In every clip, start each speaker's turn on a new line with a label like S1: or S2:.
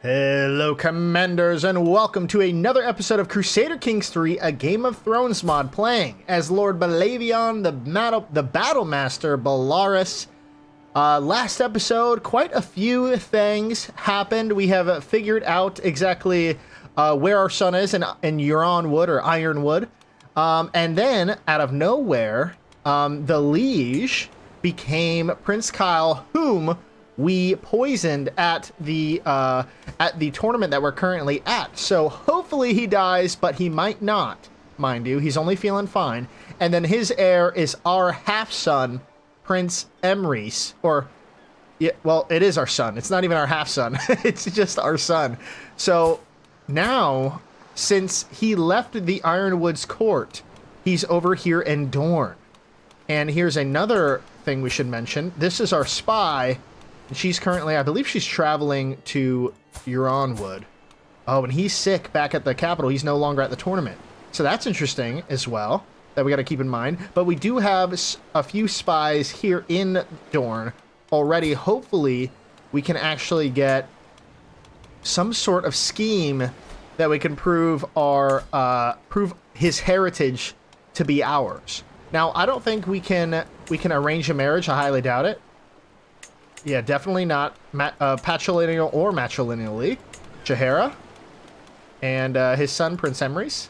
S1: Hello, Commanders, and welcome to another episode of Crusader Kings 3, a Game of Thrones mod, playing as Lord Belaevion, the Battle Master Belaerys. Last episode, quite a few things happened. We have figured out exactly where our sun is in Ironwood or Ironwood. And then, out of nowhere, the Liege became Prince Kyle, whom we poisoned at the tournament that we're currently at. So hopefully he dies, but he might not, mind you. He's only feeling fine. And then his heir is our half-son, Prince Emrys. Or, yeah, well, it is our son. It's not even our half-son. It's just our son. So now, since he left the Ironwood's court, he's over here in Dorne. And here's another thing we should mention. This is our spy. She's currently, I believe she's traveling to Ironwood. Oh, and he's sick back at the capital. He's no longer at the tournament. So that's interesting as well, that we got to keep in mind. But we do have a few spies here in Dorne already. Hopefully, we can actually get some sort of scheme that we can prove his heritage to be ours. Now, I don't think we can arrange a marriage. I highly doubt it. Yeah, definitely not patrilineal or matrilineally. Jaehaera and his son Prince Emrys.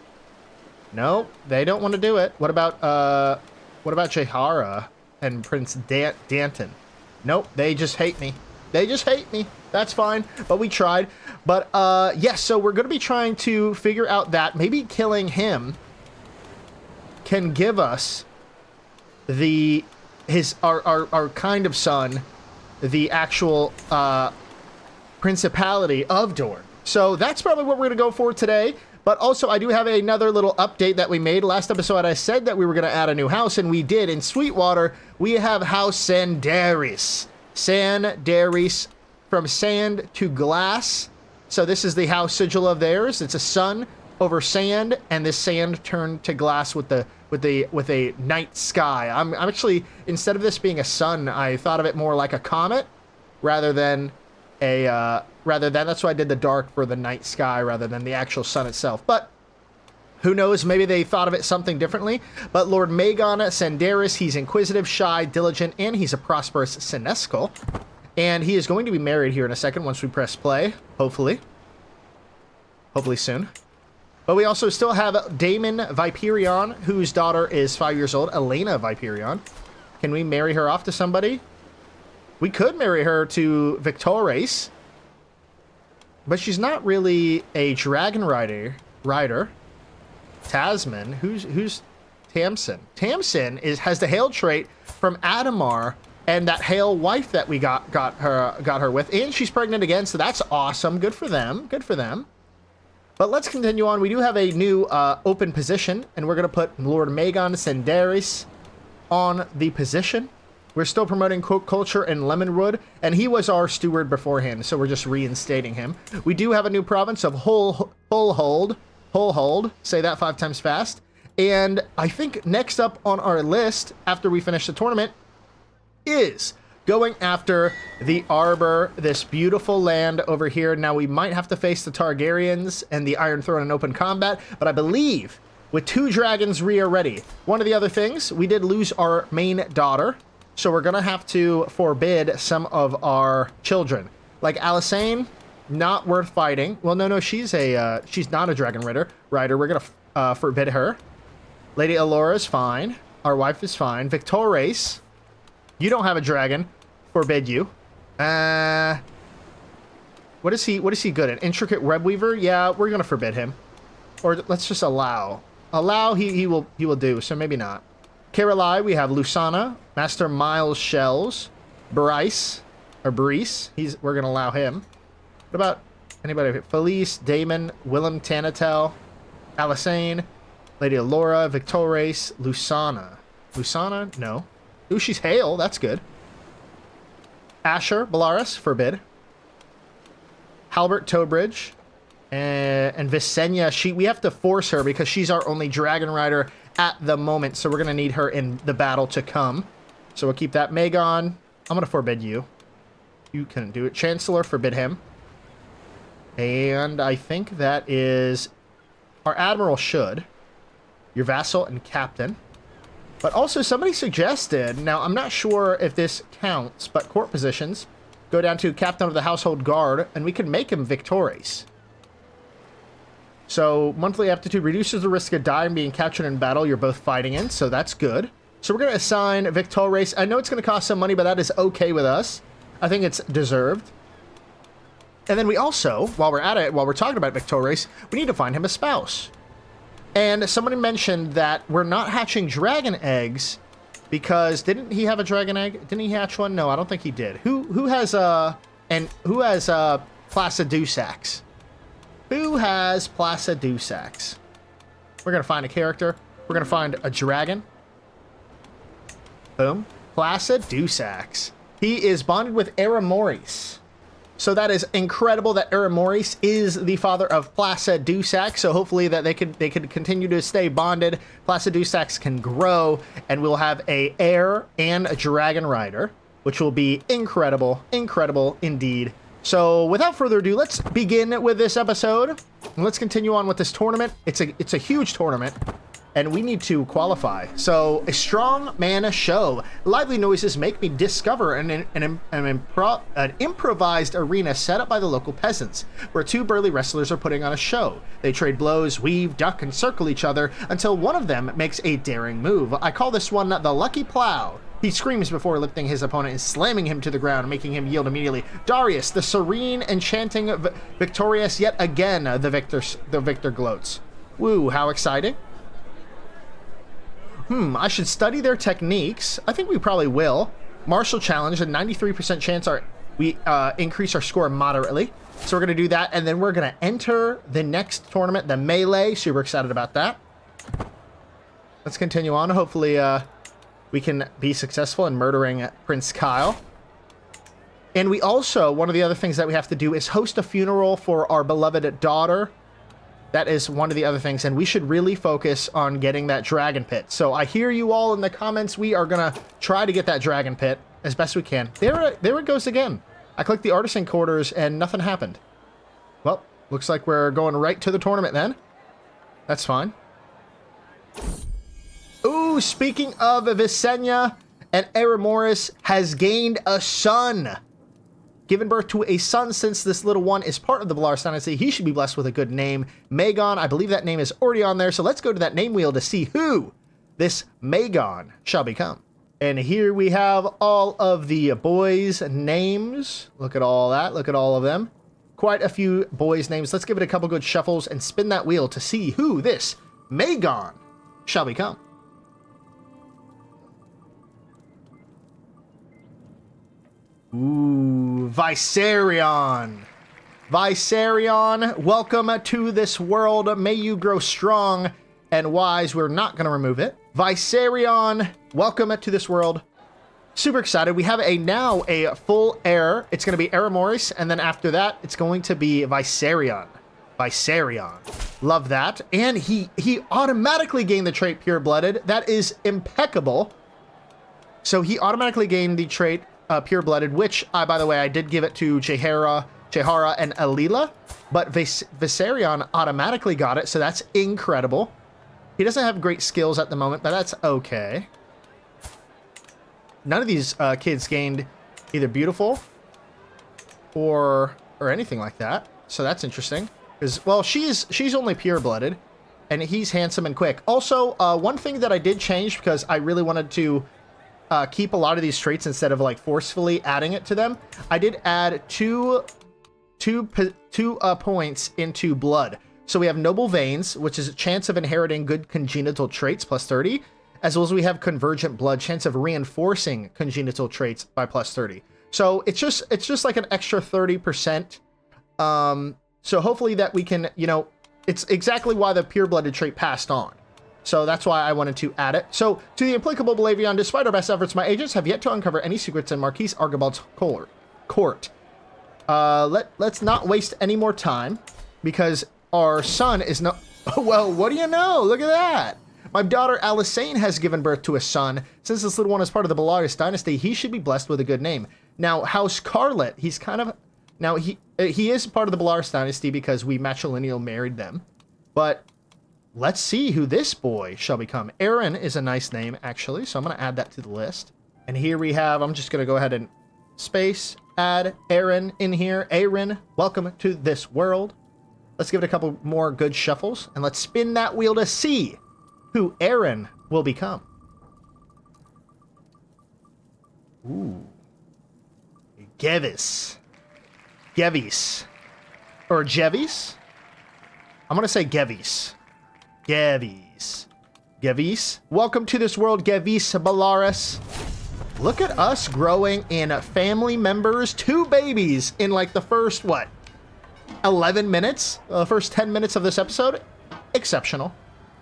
S1: No, they don't want to do it. What about Jaehaera and Prince Danton? Nope, they just hate me. They just hate me. That's fine, but we tried. But yes, so we're going to be trying to figure out that maybe killing him can give us our kind of son the actual principality of Dorne. So that's probably what we're going to go for today. But also, I do have another little update that we made. Last episode, I said that we were going to add a new house, and we did. In Sweetwater, we have House Sandaris. Sandaris, from sand to glass. So this is the house sigil of theirs. It's a sun over sand, and this sand turned to glass with a night sky. I'm actually, instead of this being a sun, I thought of it more like a comet rather than that's why I did the dark for the night sky rather than the actual sun itself. But who knows, maybe they thought of it something differently. But Lord Magon Sandaris, he's inquisitive, shy, diligent, and he's a prosperous senescal. And he is going to be married here in a second once we press play, hopefully soon. But we also still have Daemon Viperion, whose daughter is 5 years old, Elena Viperion. Can we marry her off to somebody? We could marry her to Victorious, but she's not really a dragon rider. Tasman, who's Tamsin? Tamsin has the hail trait from Adamar and that hail wife that we got her with, and she's pregnant again, so that's awesome. Good for them. Good for them. But let's continue on. We do have a new open position, and we're going to put Lord Magon Sandaris on the position. We're still promoting culture in Lemonwood, and he was our steward beforehand, so we're just reinstating him. We do have a new province of Hullhold. Say that 5 times fast. And I think next up on our list, after we finish the tournament, is going after the Arbor, this beautiful land over here. Now, we might have to face the Targaryens and the Iron Throne in open combat, but I believe with 2 dragons we are ready. One of the other things, we did lose our main daughter, so we're going to have to forbid some of our children. Like Alysanne, not worth fighting. Well, no, she's not a dragon rider. We're going to forbid her. Lady Alora is fine. Our wife is fine. Victorious, you don't have a dragon. Forbid you. What is he good at? Intricate web weaver? Yeah, we're gonna forbid him. Or let's just allow. He will do, so maybe not. Carolai, we have Lusana, Master Miles Shells, Bryce, we're gonna allow him. What about anybody? Felice, Damon, Willem Tanatel, Alysanne, Lady Alora, Victorious, Lusana. Lusana? No. Ooh, she's Hale, that's good. Asher, Belaeris, forbid. Halbert, Towbridge, and Visenya, we have to force her because she's our only dragon rider at the moment, so we're going to need her in the battle to come. So we'll keep that. Magon, I'm going to forbid you. You couldn't do it. Chancellor, forbid him. And I think that is our admiral should. Your vassal and captain. But also somebody suggested, now I'm not sure if this counts, but court positions go down to captain of the household guard, and we can make him victorious. So monthly aptitude reduces the risk of dying being captured in battle you're both fighting in, so that's good. So we're going to assign victorious. I know it's going to cost some money, but that is okay with us. I think it's deserved. And then we also, while we're at it, while we're talking about victorious, we need to find him a spouse. And somebody mentioned that we're not hatching dragon eggs because didn't he have a dragon egg? Didn't he hatch one? No, I don't think he did. Who has Placidusax? Who has Placidusax? We're gonna find a character. We're gonna find a dragon. Boom. Placidusax. He is bonded with Aramoris. So that is incredible that Aramoris is the father of Placidusax. So hopefully that they could continue to stay bonded. Placidusax can grow, and we'll have a heir and a dragon rider, which will be incredible, incredible indeed. So without further ado, let's begin with this episode. And let's continue on with this tournament. It's a huge tournament, and we need to qualify. So a strong mana show. Lively noises make me discover an improvised arena set up by the local peasants, where two burly wrestlers are putting on a show. They trade blows, weave, duck, and circle each other until one of them makes a daring move. I call this one the Lucky Plow. He screams before lifting his opponent and slamming him to the ground, making him yield immediately. Darius, the serene, enchanting, victorious yet again, the victor gloats. Woo, how exciting. I should study their techniques. I think we probably will. Martial challenge, a 93% chance we increase our score moderately. So we're going to do that, and then we're going to enter the next tournament, the Melee. Super excited about that. Let's continue on. Hopefully, we can be successful in murdering Prince Kyle. And we also, one of the other things that we have to do is host a funeral for our beloved daughter. That is one of the other things, and we should really focus on getting that dragon pit. So I hear you all in the comments. We are going to try to get that dragon pit as best we can. There it goes again. I clicked the artisan quarters, and nothing happened. Well, looks like we're going right to the tournament then. That's fine. Ooh, speaking of Visenya, and Aramoris has gained a son. Given birth to a son, since this little one is part of the Belaerys dynasty, he should be blessed with a good name. Magon, I believe that name is already on there, so let's go to that name wheel to see who this Magon shall become. And here we have all of the boys' names. Look at all that, look at all of them. Quite a few boys' names. Let's give it a couple good shuffles and spin that wheel to see who this Magon shall become. Ooh, Viserion. Viserion, welcome to this world. May you grow strong and wise. We're not going to remove it. Viserion, welcome to this world. Super excited. We have now a full heir. It's going to be Aramoris, and then after that, it's going to be Viserion. Viserion. Love that. And he automatically gained the trait Pure-Blooded. That is impeccable. So he automatically gained the trait Pure-Blooded, which, by the way, I did give it to Chehara and Alila, but Viserion automatically got it, so that's incredible. He doesn't have great skills at the moment, but that's okay. None of these kids gained either beautiful or anything like that, so that's interesting. Because, well, she's only Pure-Blooded, and he's handsome and quick. Also, one thing that I did change because I really wanted to keep a lot of these traits instead of like forcefully adding it to them. I did add two points into blood. So we have noble veins, which is a chance of inheriting good congenital traits plus 30, as well as we have convergent blood, chance of reinforcing congenital traits by plus 30. So it's just like an extra 30%. So hopefully that we can, it's exactly why the pure-blooded trait passed on. So that's why I wanted to add it. So, to the implicable Belaevion, despite our best efforts, my agents have yet to uncover any secrets in Marquis Archibald's court. Let's not waste any more time, because our son is no... Well, what do you know? Look at that! My daughter Alyssane has given birth to a son. Since this little one is part of the Belaerys dynasty, he should be blessed with a good name. Now, House Scarlet, he's kind of Now, he is part of the Belaerys dynasty because we matrilineal married them. But let's see who this boy shall become. Aaron is a nice name, actually, so I'm going to add that to the list. And here we have, I'm just going to go ahead and space, add Aaron in here. Aaron, welcome to this world. Let's give it a couple more good shuffles, and let's spin that wheel to see who Aaron will become. Ooh. Gevis. Or Jevis? I'm going to say Gevis. Gevis. Welcome to this world, Gevis Belaerys. Look at us growing in family members, 2 babies in like the first, 11 minutes? The first 10 minutes of this episode? Exceptional.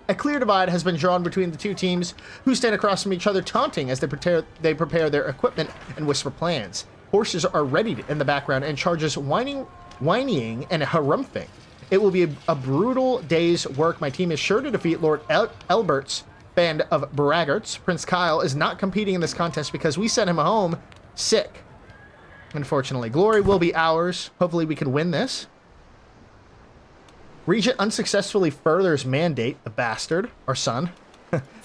S1: A clear divide has been drawn between the 2 teams who stand across from each other taunting as they prepare their equipment and whisper plans. Horses are readied in the background and charges whinnying and harumphing. It will be a brutal day's work. My team is sure to defeat Lord Elbert's band of braggarts. Prince Kyle is not competing in this contest because we sent him home sick. Unfortunately, glory will be ours. Hopefully we can win this. Regent unsuccessfully furthers mandate, the bastard, our son.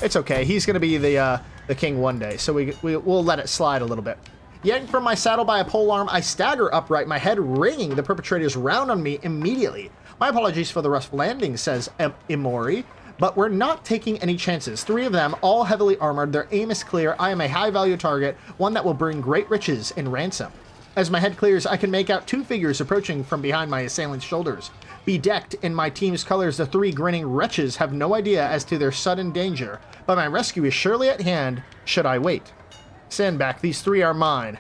S1: It's okay. He's going to be the king one day, so we'll let it slide a little bit. Yanked from my saddle by a polearm, I stagger upright, my head ringing. The perpetrators round on me immediately. My apologies for the rough landing, says Imori, but we're not taking any chances. 3 of them, all heavily armored. Their aim is clear. I am a high-value target, one that will bring great riches in ransom. As my head clears, I can make out 2 figures approaching from behind my assailant's shoulders. Bedecked in my team's colors, the 3 grinning wretches have no idea as to their sudden danger, but my rescue is surely at hand should I wait. Stand back, these 3 are mine.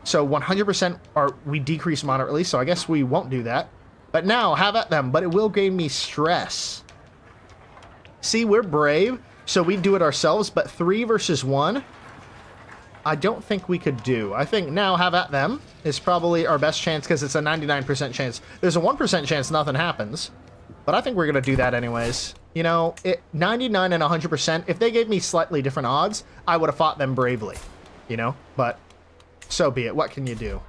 S1: So 100% we decrease moderately, so I guess we won't do that. But now, have at them, but it will gain me stress. See, we're brave, so we do it ourselves, but 3 versus 1, I don't think we could do. I think now, have at them, is probably our best chance, because it's a 99% chance. There's a 1% chance nothing happens, but I think we're going to do that anyways. You know, 99 and 100%, if they gave me slightly different odds, I would have fought them bravely, you know? But so be it. What can you do?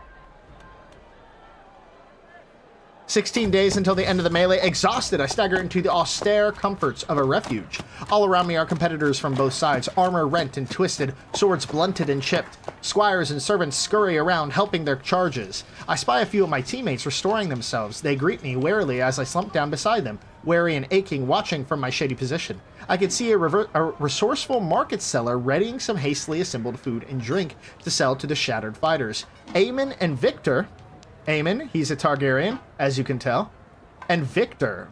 S1: 16 days until the end of the melee. Exhausted, I stagger into the austere comforts of a refuge. All around me are competitors from both sides, armor rent and twisted, swords blunted and chipped. Squires and servants scurry around, helping their charges. I spy a few of my teammates restoring themselves. They greet me warily as I slump down beside them, wary and aching, watching from my shady position. I could see a resourceful market seller readying some hastily assembled food and drink to sell to the shattered fighters. Aemon and Victor... Aemon, he's a Targaryen, as you can tell. And Victor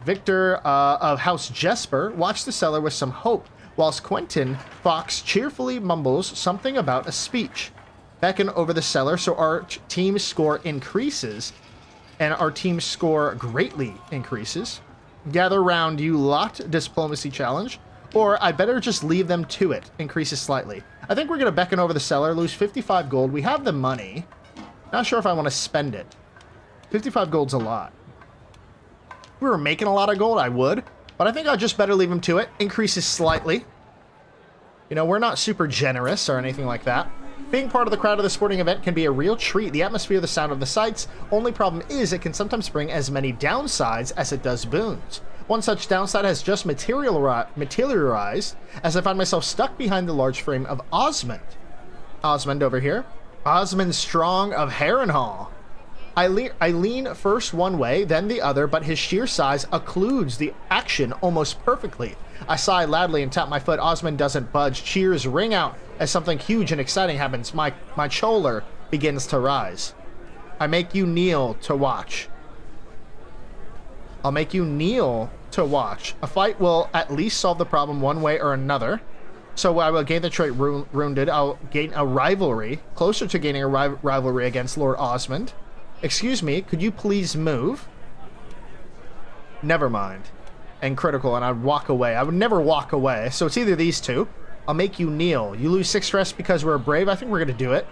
S1: of House Jesper, watch the seller with some hope, whilst Quentin Fox cheerfully mumbles something about a speech. Beckon over the seller so our team's score increases, and our team's score greatly increases. Gather round, you lot, diplomacy challenge. Or I better just leave them to it, increases slightly. I think we're going to beckon over the seller, lose 55 gold. We have the money. Not sure if I want to spend it. 55 gold's a lot. If we were making a lot of gold, I would. But I think I'll just better leave them to it. Increases slightly. You know, we're not super generous or anything like that. Being part of the crowd of the sporting event can be a real treat. The atmosphere, the sound of the sights. Only problem is it can sometimes bring as many downsides as it does boons. One such downside has just materialized as I find myself stuck behind the large frame of Osmond. Osmond over here. Osmond Strong of Harrenhal. I lean first one way, then the other, but his sheer size occludes the action almost perfectly. I sigh loudly and tap my foot. Osmond doesn't budge. Cheers ring out as something huge and exciting happens. My choler begins to rise. I make you kneel to watch. I'll make you kneel to watch. A fight will at least solve the problem one way or another. So I will gain the trait Wounded. I'll gain a rivalry, closer to gaining a rivalry against Lord Osmond. Excuse me, could you please move? Never mind. And critical, and I'd walk away. I would never walk away, so it's either these two. I'll make you kneel. You lose 6 stress because we're brave. I think we're going to do it.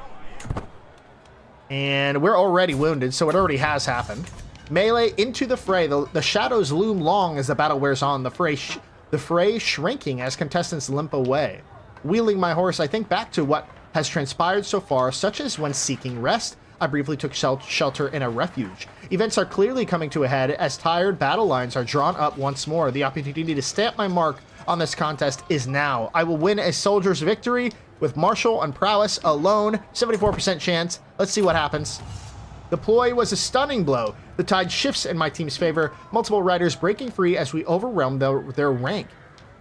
S1: And we're already wounded, so it already has happened. Melee into the fray. The shadows loom long as the battle wears on. The fray shrinking as contestants limp away. Wheeling my horse, I think back to what has transpired so far, such as when seeking rest, I briefly took shelter in a refuge. Events are clearly coming to a head as tired battle lines are drawn up once more. The opportunity to stamp my mark on this contest is now. I will win a soldier's victory with martial and prowess alone. 74% chance. Let's see what happens. The ploy was a stunning blow. The tide shifts in my team's favor, multiple riders breaking free as we overwhelm their rank.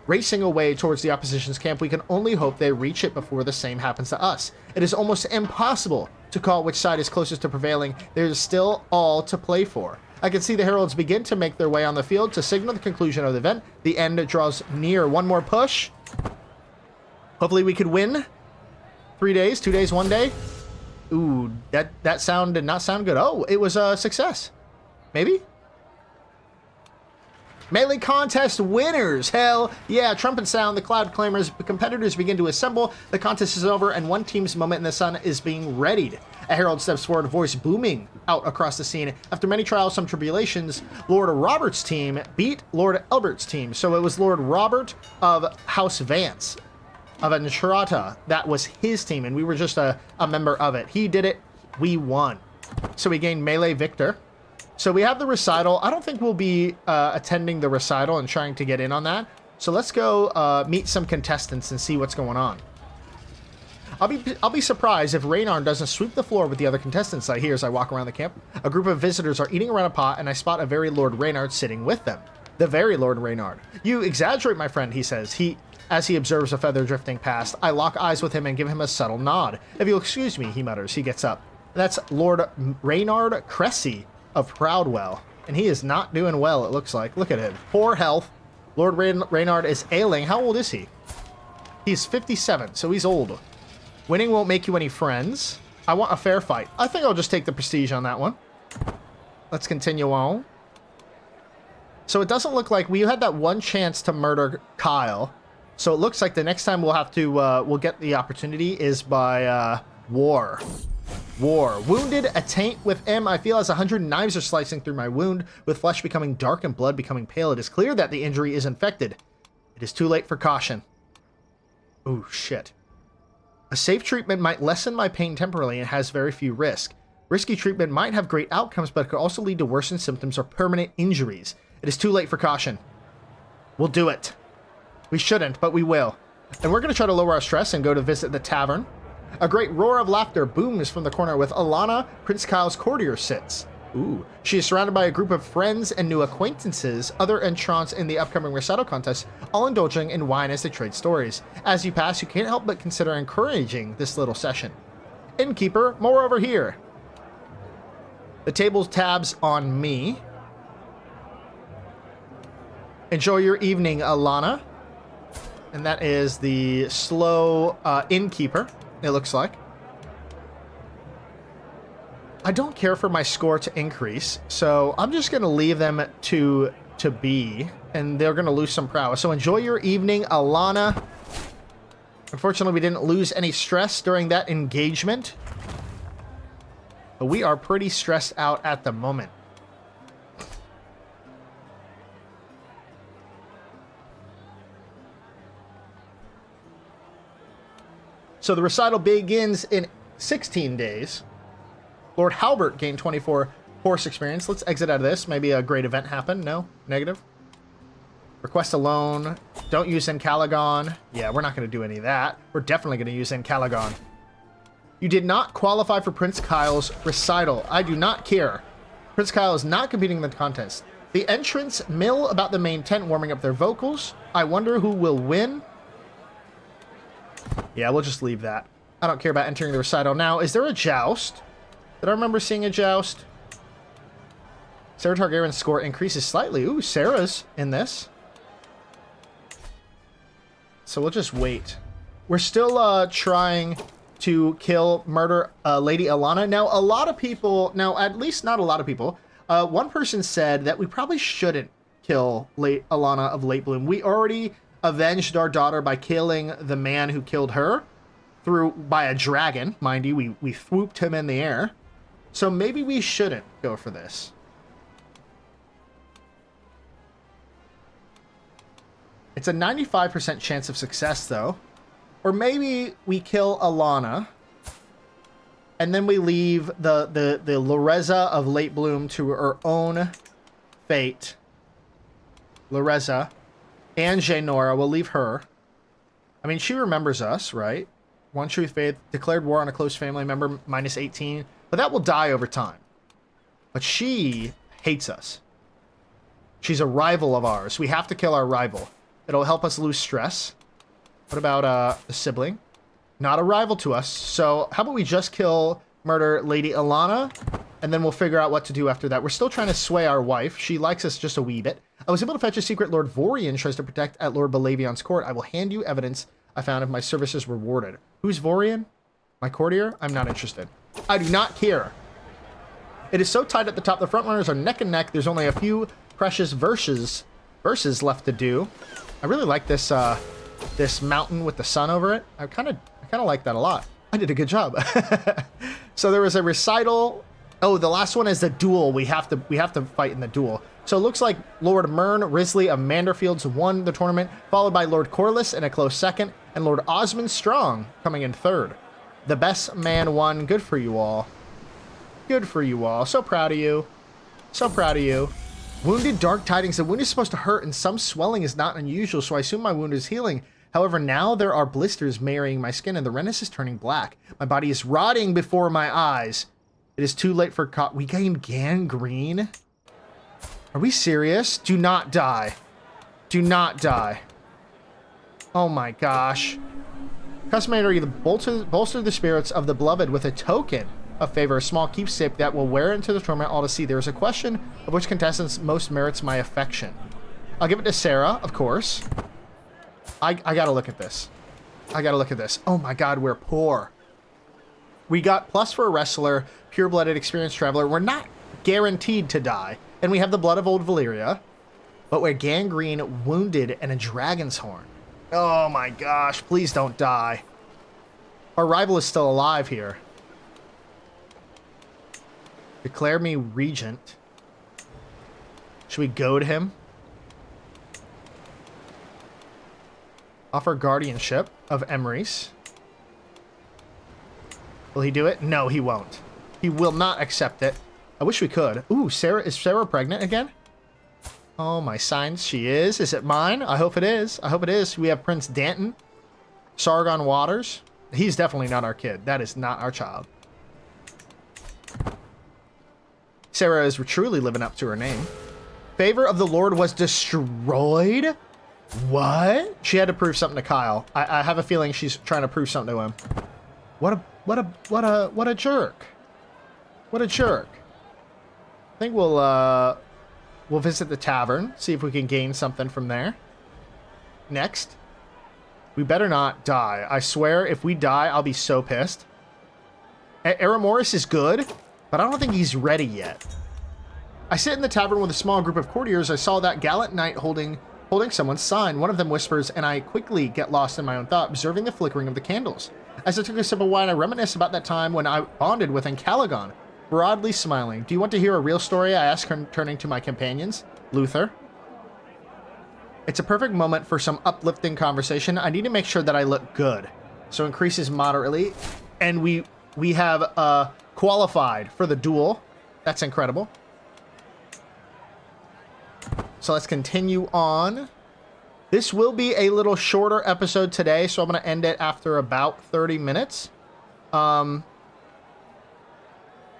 S1: Racing away towards the opposition's camp, we can only hope they reach it before the same happens to us. It is almost impossible to call which side is closest to prevailing. There is still all to play for. I can see the heralds begin to make their way on the field to signal the conclusion of the event. The end draws near. One more push. Hopefully we could win. 3 days, 2 days, 1 day. Ooh, that sound did not sound good. Oh, it was a success. Maybe? Melee contest winners! Hell yeah, trumpet sound, the cloud clambers, competitors begin to assemble, the contest is over, and one team's moment in the sun is being readied. A herald steps forward, voice booming out across the scene. After many trials, some tribulations, Lord Robert's team beat Lord Elbert's team. So it was Lord Robert of House Vance, of Entrata. That was his team, and we were just a member of it. He did it, we won. So we gained melee victor. So we have the recital. I don't think we'll be attending the recital and trying to get in on that. So let's go meet some contestants and see what's going on. I'll be surprised if Reynard doesn't sweep the floor with the other contestants I hear as I walk around the camp. A group of visitors are eating around a pot, and I spot a very Lord Reynard sitting with them. The very Lord Reynard. You exaggerate, my friend, he says. As he observes a feather drifting past, I lock eyes with him and give him a subtle nod. If you'll excuse me, he mutters. He gets up. That's Lord Reynard Cressy of Proudwell, and he is not doing well, it looks like. Look at him. Poor health. Lord Reynard is ailing. How old is he? He's 57, so he's old. Winning won't make you any friends. I want a fair fight. I think I'll just take the prestige on that one. Let's continue on. So it doesn't look like we had that one chance to murder Kyle. So it looks like the next time we'll have to, we'll get the opportunity is by war. War. Wounded, a taint with M. I feel as 100 knives are slicing through my wound, with flesh becoming dark and blood becoming pale. It is clear that the injury is infected. It is too late for caution. Oh, shit. A safe treatment might lessen my pain temporarily and has very few risks. Risky treatment might have great outcomes, but could also lead to worsened symptoms or permanent injuries. It is too late for caution. We'll do it. We shouldn't, but we will. And we're going to try to lower our stress and go to visit the tavern. A great roar of laughter booms from the corner with Alana, Prince Kyle's courtier, sits. Ooh. She is surrounded by a group of friends and new acquaintances, other entrants in the upcoming recital contest, all indulging in wine as they trade stories. As you pass, you can't help but consider encouraging this little session. Innkeeper, more over here. The table tabs on me. Enjoy your evening, Alana. And that is the slow innkeeper, it looks like. I don't care for my score to increase, so I'm just going to leave them to be, and they're going to lose some prowess. So enjoy your evening, Alana. Unfortunately, we didn't lose any stress during that engagement, but we are pretty stressed out at the moment. So the recital begins in 16 days. Lord Halbert gained 24 horse experience. Let's exit out of this. Maybe a great event happened. No? Negative? Request a loan. Don't use Encalagon. Yeah, we're not going to do any of that. We're definitely going to use Encalagon. You did not qualify for Prince Kyle's recital. I do not care. Prince Kyle is not competing in the contest. The entrants mill about the main tent warming up their vocals. I wonder who will win. Yeah, we'll just leave that. I don't care about entering the recital. Now, is there a joust? Did I remember seeing a joust? Sarah Targaryen's score increases slightly. Ooh, Sarah's in this. So we'll just wait. We're still trying to murder Lady Alana. Now, a lot of people, at least not a lot of people, one person said that we probably shouldn't kill Alana of Late Bloom. We already avenged our daughter by killing the man who killed her by a dragon. Mind you, we swooped him in the air. So maybe we shouldn't go for this. It's a 95% chance of success, though. Or maybe we kill Alana. And then we leave the Loreza of Late Bloom to her own fate. Loreza. And Jaenora, we'll leave her. I mean, she remembers us, right? One true faith, declared war on a close family member, minus 18. But that will die over time. But she hates us. She's a rival of ours. We have to kill our rival. It'll help us lose stress. What about a sibling? Not a rival to us. So how about we just kill, murder Lady Alana, and then we'll figure out what to do after that. We're still trying to sway our wife. She likes us just a wee bit. I was able to fetch a secret Lord Vorian tries to protect at Lord Belaevion's court. I will hand you evidence I found if my services rewarded. Who's Vorian? My courtier? I'm not interested. I do not care. It is so tight at the top. The front runners are neck and neck. There's only a few precious verses left to do. I really like this this mountain with the sun over it. I kind of like that a lot. I did a good job. So there was a recital. Oh, the last one is the duel. We have to fight in the duel. So it looks like Lord Mern Risley of Manderfields won the tournament, followed by Lord Corliss in a close second, and Lord Osmond Strong coming in third. The best man won. Good for you all. Good for you all. So proud of you. So proud of you. Wounded, dark tidings. The wound is supposed to hurt, and some swelling is not unusual, so I assume my wound is healing. However, now there are blisters marrying my skin, and the redness is turning black. My body is rotting before my eyes. It is too late for we gained gangrene? Are we serious? Do not die. Do not die. Oh my gosh. Customary to bolster the spirits of the beloved with a token of favor, a small keepsake that will wear into the tournament all to see. There is a question of which contestants most merits my affection. I'll give it to Sarah, of course. I gotta look at this. I gotta look at this. Oh my god, we're poor. We got plus for a wrestler, pure-blooded, experienced traveler. We're not guaranteed to die. And we have the blood of old Valyria. But we're gangrene, wounded, and a dragon's horn. Oh my gosh, please don't die. Our rival is still alive here. Declare me regent. Should we go to him? Offer guardianship of Emrys. Will he do it? No, he won't. He will not accept it. I wish we could. Ooh, Sarah, is Sarah pregnant again? Oh, my signs, she is. Is it mine? I hope it is. I hope it is. We have Prince Danton. Sargon Waters. He's definitely not our kid. That is not our child. Sarah is truly living up to her name. Favor of the Lord was destroyed? What? She had to prove something to Kyle. I have a feeling she's trying to prove something to him. What a jerk. What a jerk. I think we'll visit the tavern, see if we can gain something from there. Next. We better not die. I swear, if we die, I'll be so pissed. Aramoris is good, but I don't think he's ready yet. I sit in the tavern with a small group of courtiers. I saw that gallant knight holding someone's sign. One of them whispers, and I quickly get lost in my own thought, observing the flickering of the candles. As I took a sip of wine, I reminisce about that time when I bonded with Encalagon, broadly smiling. Do you want to hear a real story? I ask, turning to my companions. Luther. It's a perfect moment for some uplifting conversation. I need to make sure that I look good. So increases moderately. And we have qualified for the duel. That's incredible. So let's continue on. This will be a little shorter episode today, so I'm going to end it after about 30 minutes. So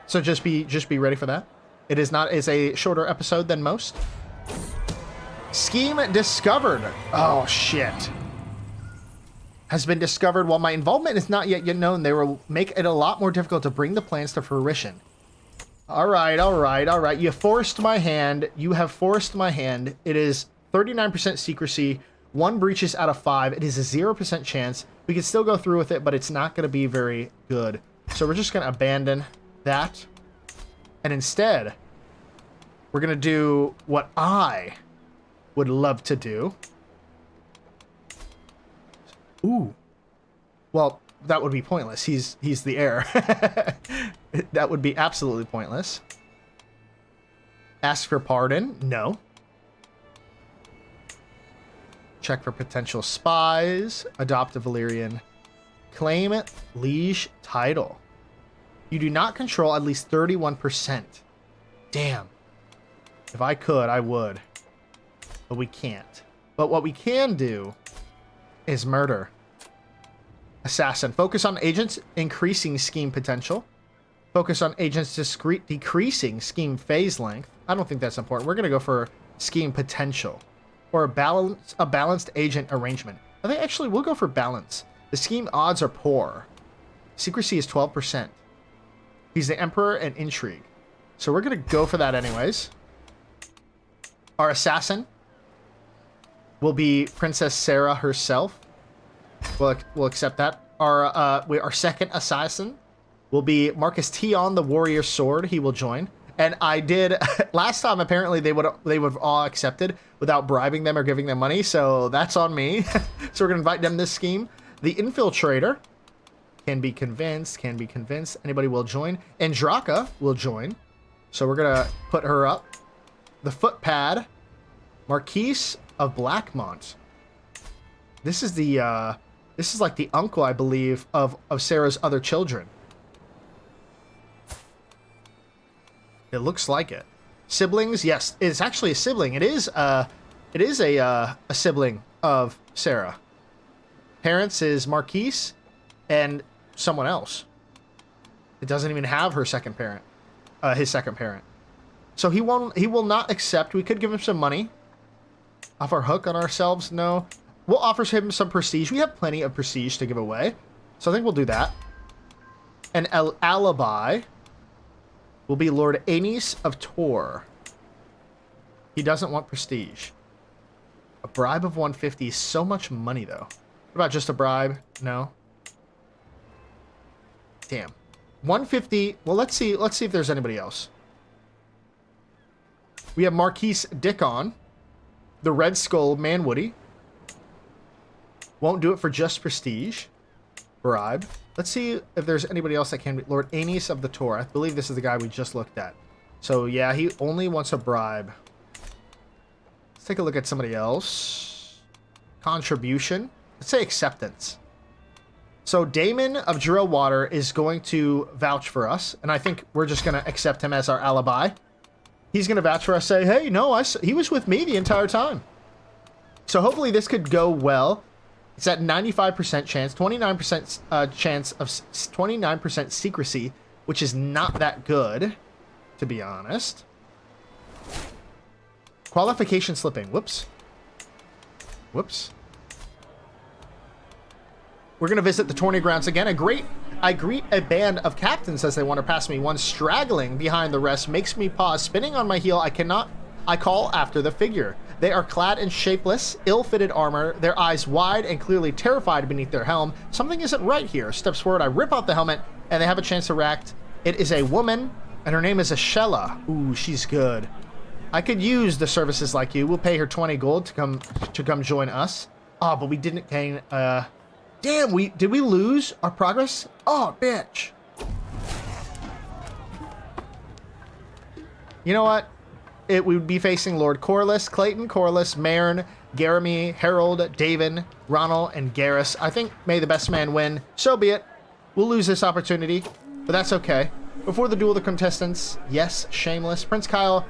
S1: just be ready for that. It is a shorter episode than most. Scheme discovered. Oh shit. Has been discovered. While my involvement is not yet known, they will make it a lot more difficult to bring the plans to fruition. All right. You forced my hand. You have forced my hand. It is 39% secrecy. 1 breaches out of 5. It is a 0% chance. We can still go through with it, but it's not going to be very good. So we're just going to abandon that. And instead, we're going to do what I would love to do. Ooh. Well, that would be pointless. He's the heir. That would be absolutely pointless. Ask for pardon? No. Check for potential spies. Adopt a Valyrian. Claim liege title. You do not control at least 31%. Damn. If I could, I would. But we can't. But what we can do is murder. Assassin. Focus on agents increasing scheme potential. Focus on agents decreasing scheme phase length. I don't think that's important. We're going to go for scheme potential. Or a balanced agent arrangement. I think actually we'll go for balance. The scheme odds are poor. Secrecy is 12%. He's the Emperor and Intrigue. So we're going to go for that anyways. Our assassin will be Princess Sarah herself. We'll accept that. Our second assassin will be Marcus Tion, the Warrior Sword. He will join. And I did last time. Apparently, they would have all accepted without bribing them or giving them money. So that's on me. So we're gonna invite them this scheme. The Infiltrator can be convinced. Anybody will join. Andraka will join. So we're gonna put her up. The Footpad, Marquise of Blackmont. This is the this is like the uncle, I believe, of Sarah's other children. It looks like it. Siblings, yes, it's actually a sibling. It is a sibling of Sarah. Parents is Marquise and someone else. It doesn't even have her second parent, his second parent. So he will not accept. We could give him some money off our hook on ourselves. No, we'll offer him some prestige. We have plenty of prestige to give away, so I think we'll do that. An alibi will be Lord Aenys of Tor. He doesn't want prestige. A bribe of 150 is so much money, though. What about just a bribe? No. Damn. 150. Well, let's see if there's anybody else. We have Marquise Dickon, the Red Skull Manwoody. Won't do it for just prestige. Bribe. Let's see if there's anybody else that can be. Lord Aenys of the Tor. I believe this is the guy we just looked at. So, yeah, he only wants a bribe. Let's take a look at somebody else. Contribution. Let's say acceptance. So, Damon of Drillwater is going to vouch for us. And I think we're just going to accept him as our alibi. He's going to vouch for us, say, hey, no, he was with me the entire time. So, hopefully this could go well. It's at 95% chance, 29% chance of 29% secrecy, which is not that good, to be honest. Qualification slipping. Whoops. Whoops. We're going to visit the tourney grounds again. I greet a band of captains as they wander past me. One straggling behind the rest makes me pause. Spinning on my heel, I call after the figure. They are clad in shapeless, ill-fitted armor, their eyes wide and clearly terrified beneath their helm. Something isn't right here. Steps forward, I rip out the helmet, and they have a chance to react. It is a woman, and her name is Ashella. Ooh, she's good. I could use the services like you. We'll pay her 20 gold to come join us. Oh, but we didn't gain, Damn, did we lose our progress? Oh, bitch. You know what? We would be facing Lord Corlys, Clayton, Corlys, Marin, Garamy, Harold, Davin, Ronald, and Garrus. I think may the best man win. So be it. We'll lose this opportunity, but that's okay. Before the duel, the contestants, yes, shameless. Prince Kyle,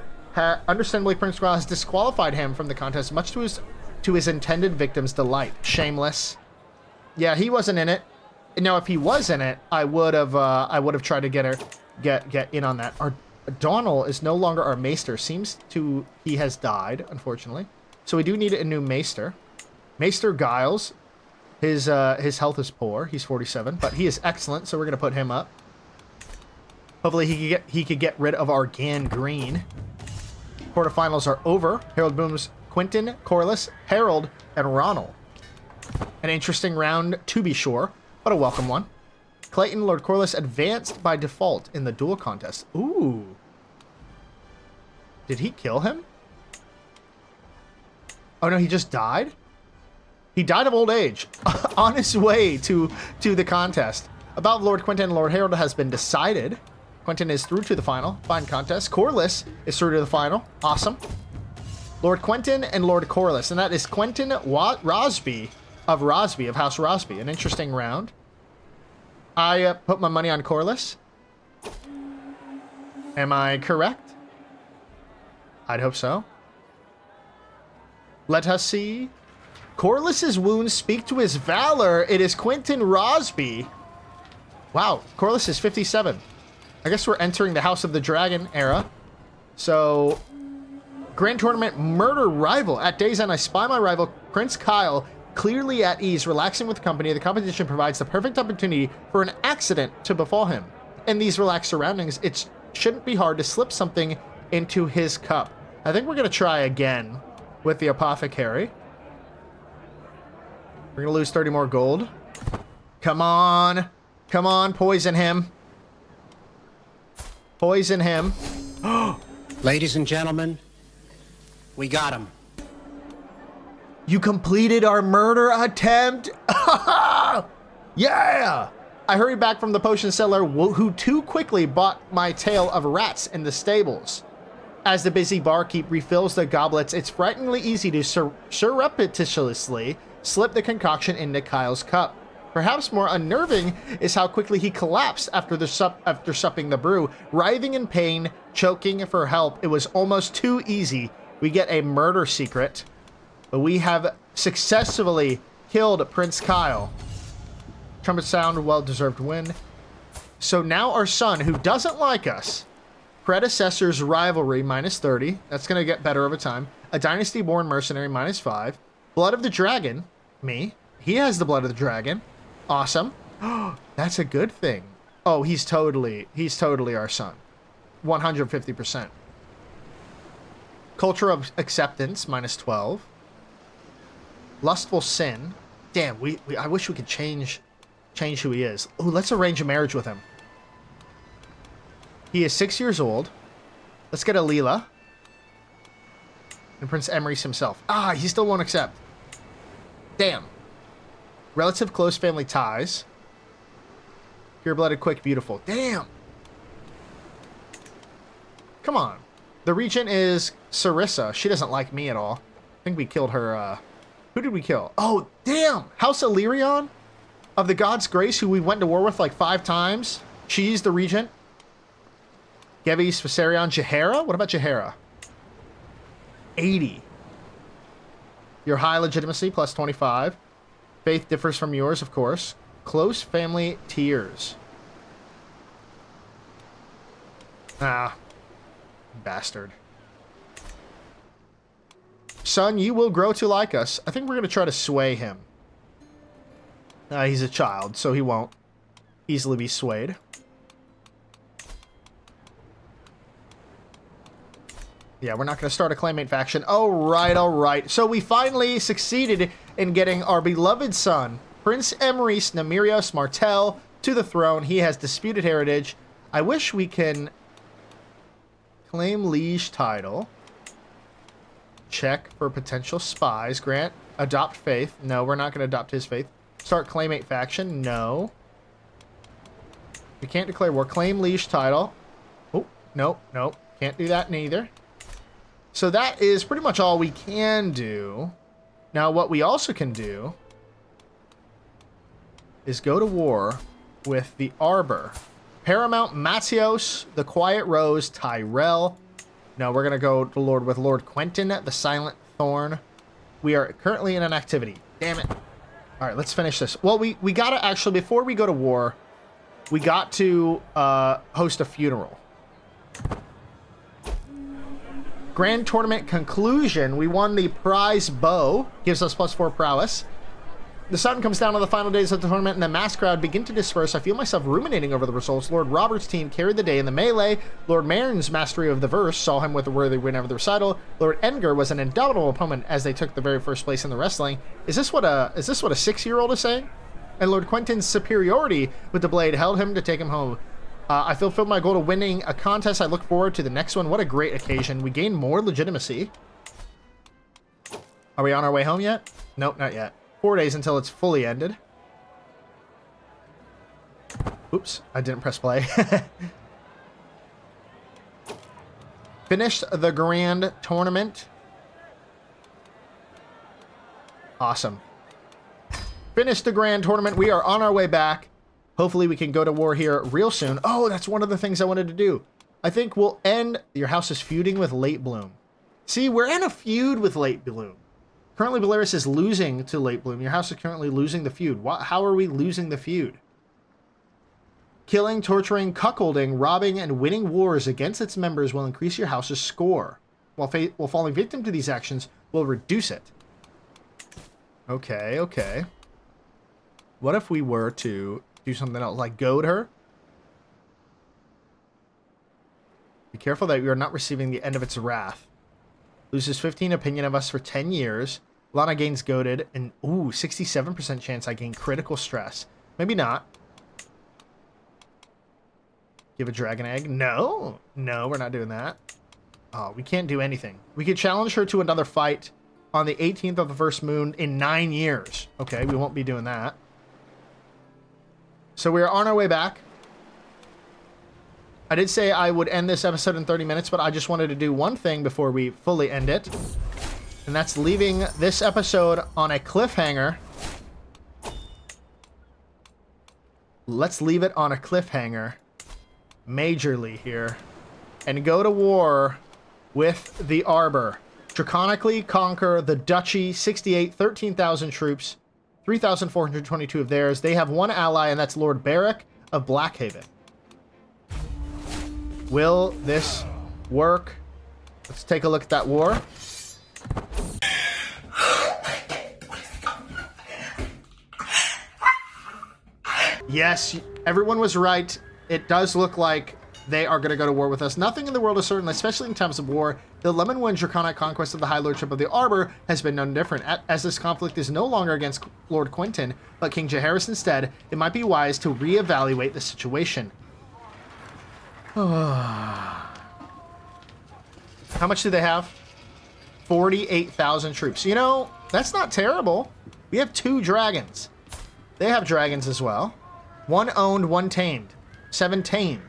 S1: understandably, Prince Kyle has disqualified him from the contest, much to his intended victim's delight. Shameless. Yeah, he wasn't in it. Now, if he was in it, I would have tried to get in on that. Our Donald is no longer our maester. Seems he has died, unfortunately. So we do need a new maester. Maester Giles. His health is poor. He's 47, but he is excellent, so we're gonna put him up. Hopefully he could get rid of our gangrene. Quarterfinals are over. Harold booms Quentin, Corlys, Harold, and Ronald. An interesting round to be sure, but a welcome one. Clayton, Lord Corlys advanced by default in the duel contest. Ooh. Did he kill him? Oh no, he just died? He died of old age on his way to the contest. About Lord Quentin and Lord Harold has been decided. Quentin is through to the final. Fine contest. Corlys is through to the final. Awesome. Lord Quentin and Lord Corlys. And that is Quentin Rosby of House Rosby. An interesting round. I put my money on Corlys. Am I correct? I'd hope so. Let us see. Corlys's wounds speak to his valor. It is Quentin Rosby. Wow, Corlys is 57. I guess we're entering the House of the Dragon era. So, Grand Tournament Murder Rival. At day's end, I spy my rival, Prince Kyle, clearly at ease, relaxing with the company. The competition provides the perfect opportunity for an accident to befall him. In these relaxed surroundings, it shouldn't be hard to slip something into his cup. I think we're going to try again with the Apothecary. We're going to lose 30 more gold. Come on. Come on, poison him. Poison him.
S2: Ladies and gentlemen, we got him.
S1: You completed our murder attempt? Yeah! I hurried back from the potion seller who too quickly bought my tale of rats in the stables. As the busy barkeep refills the goblets, it's frighteningly easy to surreptitiously slip the concoction into Kyle's cup. Perhaps more unnerving is how quickly he collapsed after supping the brew, writhing in pain, choking for help. It was almost too easy. We get a murder secret, but we have successfully killed Prince Kyle. Trumpet sound, well-deserved win. So now our son, who doesn't like us, predecessor's rivalry, minus 30. That's going to get better over time. A dynasty-born mercenary, minus 5. Blood of the dragon, me. He has the blood of the dragon. Awesome. That's a good thing. Oh, he's totally our son. 150%. Culture of acceptance, minus 12. Lustful sin. Damn, I wish we could change who he is. Ooh, let's arrange a marriage with him. He is 6 years old. Let's get a Leela. And Prince Emrys himself. Ah, he still won't accept. Damn. Relative close family ties. Pure-blooded, quick, beautiful. Damn. Come on. The regent is Sarissa. She doesn't like me at all. I think we killed her. Who did we kill? Oh, damn. House Illyrion of the God's Grace, who we went to war with like 5 times. She's the regent. Gevis, Viserion, Jahara? What about Jahara? 80. Your high legitimacy, plus 25. Faith differs from yours, of course. Close family tiers. Ah. Bastard. Son, you will grow to like us. I think we're going to try to sway him. He's a child, so he won't easily be swayed. Yeah, we're not going to start a claimant faction. All right. So we finally succeeded in getting our beloved son, Prince Emrys Nemirios Martell, to the throne. He has disputed heritage. I wish we can claim liege title. Check for potential spies. Grant. Adopt faith. No, we're not going to adopt his faith. Start claimate faction. No. We can't declare war. Claim liege title. Oh, nope. Can't do that neither. So that is pretty much all we can do. Now, what we also can do is go to war with the Arbor. Paramount Matios, the Quiet Rose, Tyrell. No, we're going to go to Lord Quentin, the Silent Thorn. We are currently in an activity. Damn it. All right, let's finish this. Well, we got to actually, before we go to war, we got to host a funeral. Grand Tournament conclusion. We won the prize bow. Gives us +4 prowess. The sun comes down on the final days of the tournament and the mass crowd begin to disperse. I feel myself ruminating over the results. Lord Robert's team carried the day in the melee. Lord Marin's mastery of the verse saw him with a worthy win over the recital. Lord Edgar was an indomitable opponent as they took the very first place in the wrestling. Is this what a 6-year-old is saying? And Lord Quentin's superiority with the blade held him to take him home. I fulfilled my goal of winning a contest. I look forward to the next one. What a great occasion. We gained more legitimacy. Are we on our way home yet? Nope, not yet. 4 days until it's fully ended. Oops, I didn't press play. Finished the Grand Tournament. Awesome. Finished the Grand Tournament. We are on our way back. Hopefully we can go to war here real soon. Oh, that's one of the things I wanted to do. I think we'll end... Your house is feuding with Late Bloom. See, we're in a feud with Late Bloom. Currently, Belaerys is losing to Late Bloom. Your house is currently losing the feud. How are we losing the feud? Killing, torturing, cuckolding, robbing, and winning wars against its members will increase your house's score. While falling victim to these actions will reduce it. Okay, okay. What if we were to do something else, like goad her? Be careful that you are not receiving the end of its wrath. Loses 15 opinion of us for 10 years. Lana gains goaded, and ooh, 67% chance I gain critical stress. Maybe not. Give a dragon egg? No, no, we're not doing that. Oh, we can't do anything. We could challenge her to another fight on the 18th of the first moon in 9 years. Okay, we won't be doing that. So we are on our way back. I did say I would end this episode in 30 minutes, but I just wanted to do one thing before we fully end it. And that's leaving this episode on a cliffhanger. Let's leave it on a cliffhanger. Majorly here. And go to war with the Arbor. Draconically conquer the Duchy, 68, 13,000 troops, 3,422 of theirs. They have one ally, and that's Lord Beric of Blackhaven. Will this work? Let's take a look at that war. Yes, everyone was right. It does look like they are going to go to war with us. Nothing in the world is certain, especially in times of war. The Lemonwind Draconic conquest of the High Lordship of the Arbor has been none different. As this conflict is no longer against Lord Quentin, but King Jaehaerys instead, it might be wise to reevaluate the situation. How much do they have? 48,000 troops. You know, that's not terrible. We have 2 dragons. They have dragons as well. 1 owned, 1 tamed. 7 tamed.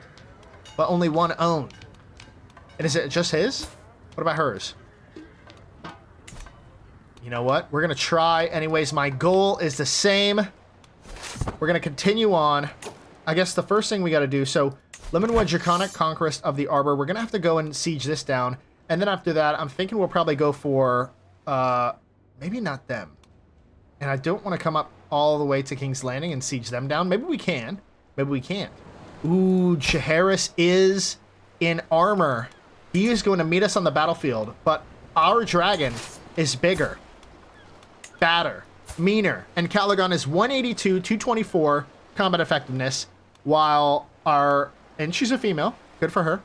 S1: But only 1 owned. And is it just his? What about hers? You know what? We're going to try. Anyways, my goal is the same. We're going to continue on. I guess the first thing we got to do, so Lemonwood Draconic Conquest of the Arbor. We're going to have to go and siege this down. And then after that, I'm thinking we'll probably go for, maybe not them. And I don't want to come up all the way to King's Landing and siege them down. Maybe we can. Maybe we can't. Ooh, Jaehaerys is in armor. He is going to meet us on the battlefield, but our dragon is bigger, badder, meaner, and Calagon is 182, 224 combat effectiveness, while our... And she's a female. Good for her.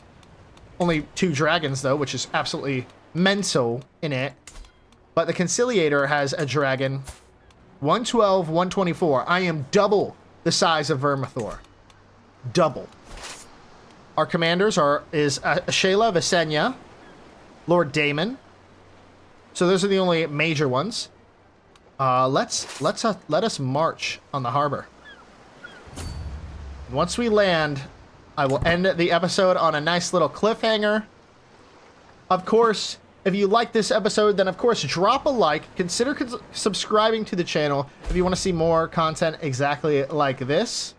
S1: Only 2 dragons, though, which is absolutely mental in it. But the Conciliator has a dragon. 112, 124. I am double the size of Vermithor. Double. Our commanders is Shayla, Visenya, Lord Daemon. So those are the only major ones. Let us march on the harbor. Once we land, I will end the episode on a nice little cliffhanger. Of course, if you like this episode, then of course drop a like. Consider subscribing to the channel if you want to see more content exactly like this.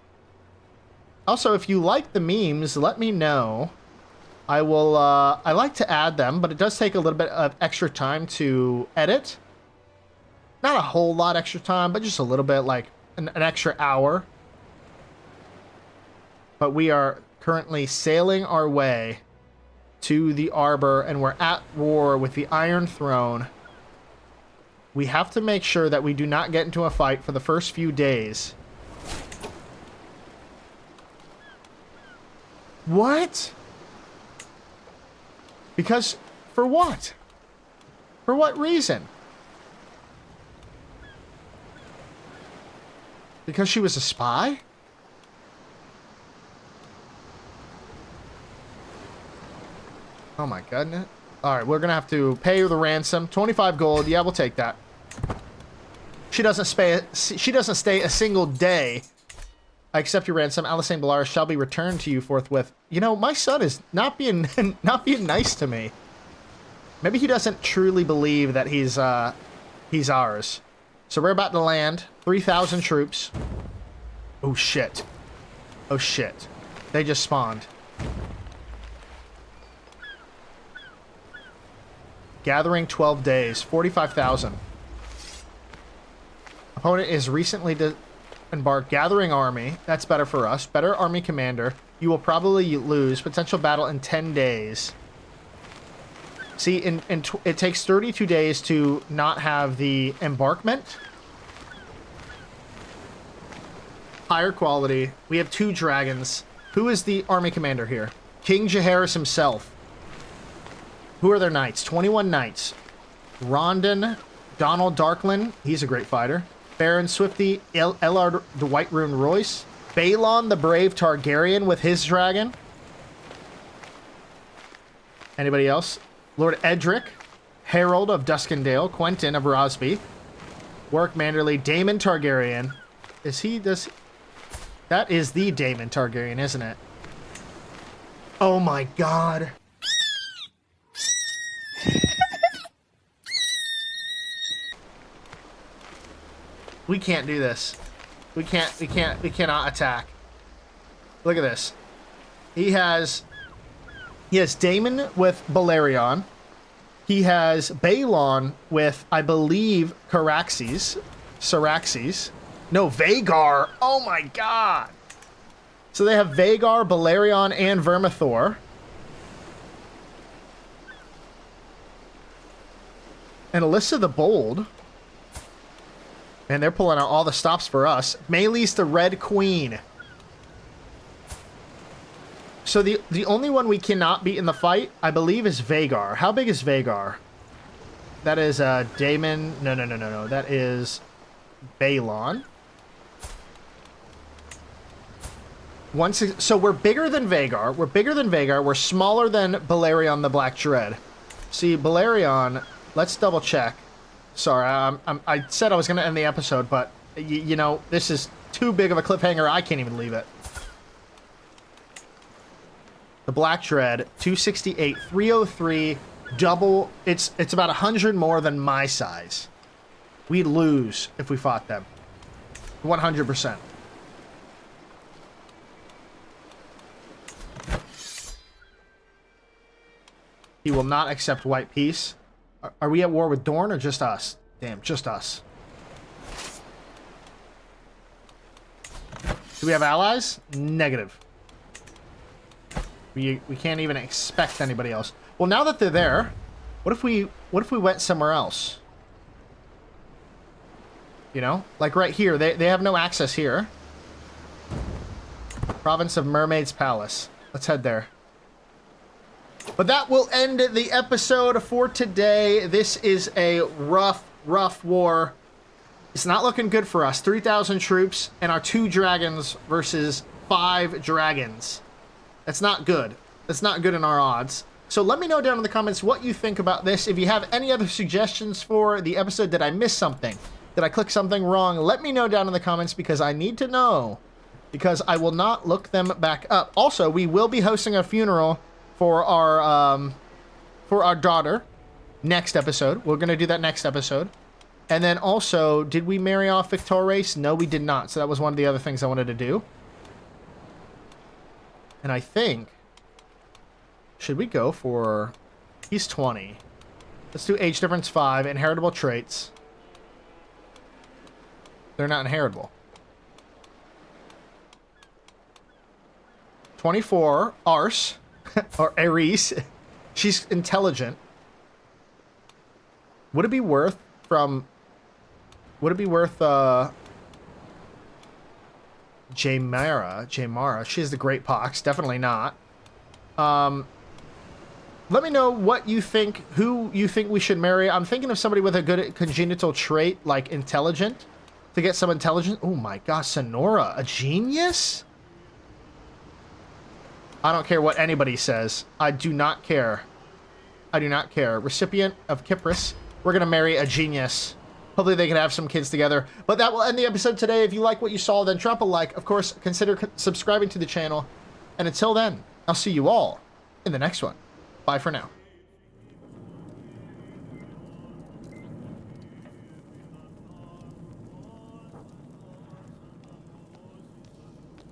S1: Also, if you like the memes, let me know. I will, I like to add them, but it does take a little bit of extra time to edit. Not a whole lot extra time, but just a little bit, like an extra hour. But we are currently sailing our way to the Arbor, and we're at war with the Iron Throne. We have to make sure that we do not get into a fight for the first few days. What? Because, for what? For what reason? Because she was a spy? Oh my goodness. Alright, we're gonna have to pay her the ransom. 25 gold. Yeah, we'll take that. She doesn't stay a single day. I accept your ransom. Belaevion Belaerys shall be returned to you forthwith. You know, my son is not being nice to me. Maybe he doesn't truly believe that he's ours. So we're about to land. 3,000 troops. Oh shit. Oh shit. They just spawned. Gathering 12 days. 45,000. Opponent is recently embarked. Gathering army. That's better for us. Better army commander. You will probably lose. Potential battle in 10 days. See, it takes 32 days to not have the embarkment. Higher quality. We have 2 dragons. Who is the army commander here? King Jaehaerys himself. Who are their knights? 21 knights. Rondon, Donald Darklin. He's a great fighter. Baron Swifty, Ellard the White Rune Royce. Balon the Brave Targaryen with his dragon. Anybody else? Lord Edric. Harold of Duskendale. Quentin of Rosby. Warwick Manderley. Daemon Targaryen. That is the Daemon Targaryen, isn't it? Oh my god. We can't do this. We cannot attack. Look at this. He has Daemon with Belaevion. He has Balon with, I believe, Caraxes. No, Vhagar. Oh my god. So they have Vhagar, Balerion, and Vermithor. And Alyssa the Bold. And they're pulling out all the stops for us. Meleys the Red Queen. So the only one we cannot beat in the fight, I believe, is Vhagar. How big is Vhagar? That is Daemon. No. That is Balon. So we're bigger than Vhagar. We're smaller than Belaevion the Black Dread. See, Belaevion, let's double check. Sorry, I said I was going to end the episode, but, you know, this is too big of a cliffhanger. I can't even leave it. The Black Dread, 268, 303, double. It's about 100 more than my size. We'd lose if we fought them. 100%. He will not accept white peace. Are we at war with Dorne or just us? Damn, just us. Do we have allies? Negative. We can't even expect anybody else. Well, now that they're there, what if we went somewhere else? You know, like right here. They have no access here. Province of Mermaid's Palace. Let's head there. But that will end the episode for today. This is a rough war. It's not looking good for us. 3,000 troops and our 2 dragons versus 5 dragons. That's not good. That's not good in our odds. So let me know down in the comments what you think about this. If you have any other suggestions for the episode, did I miss something? Did I click something wrong? Let me know down in the comments because I need to know. Because I will not look them back up. Also, we will be hosting a funeral for our daughter next episode. We're going to do that next episode. And then also, did we marry off Victorious? No, we did not. So that was one of the other things I wanted to do. And I think, should we go for, he's 20. Let's do age difference 5, inheritable traits. They're not inheritable. 24, Ars. Or Ares. She's intelligent. Would it be worth Jaemara? She has the Great Pox. Definitely not. Let me know what you think, who you think we should marry. I'm thinking of somebody with a good congenital trait, like intelligent, to get some intelligence. Oh my gosh, Sonora, a genius? I don't care what anybody says. I do not care. I do not care. Recipient of Kypris. We're going to marry a genius. Hopefully they can have some kids together. But that will end the episode today. If you like what you saw, then drop a like. Of course, consider subscribing to the channel. And until then, I'll see you all in the next one. Bye for now.